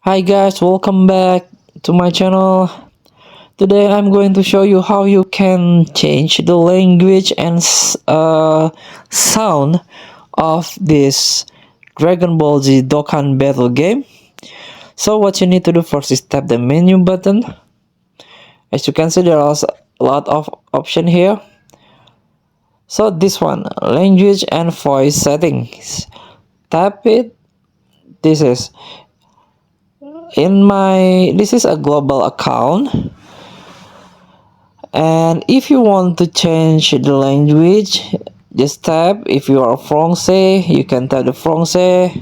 Hi guys, welcome back to my channel. Today I'm going to show you how you can change the language and sound of this Dragon Ball Z Dokkan battle game. So what you need to do first is tap the menu button. As you can see, there are a lot of options here. So this one, language and voice settings. Tap it. This is this is a global account. And if you want to change the language, just tap. If you are Francais, you can tap the Francais.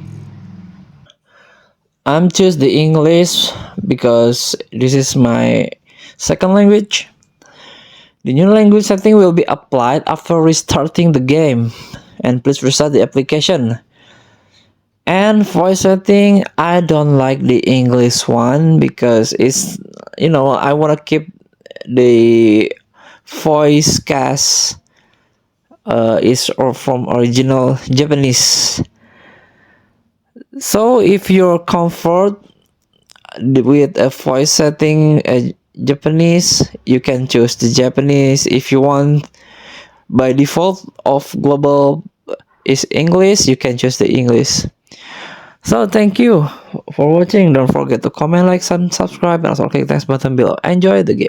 I'm choose the English because this is my second language. The new language setting will be applied after restarting the game, and please restart the application. And voice setting, I don't like the English one because it's, I want to keep the voice cast is or from original Japanese. So if you're comfort with a voice setting Japanese, you can choose the Japanese. If you want by default of global is English, you can choose the English. So thank you for watching. Don't forget to comment, like, and subscribe, and also click the thanks button below. Enjoy the game.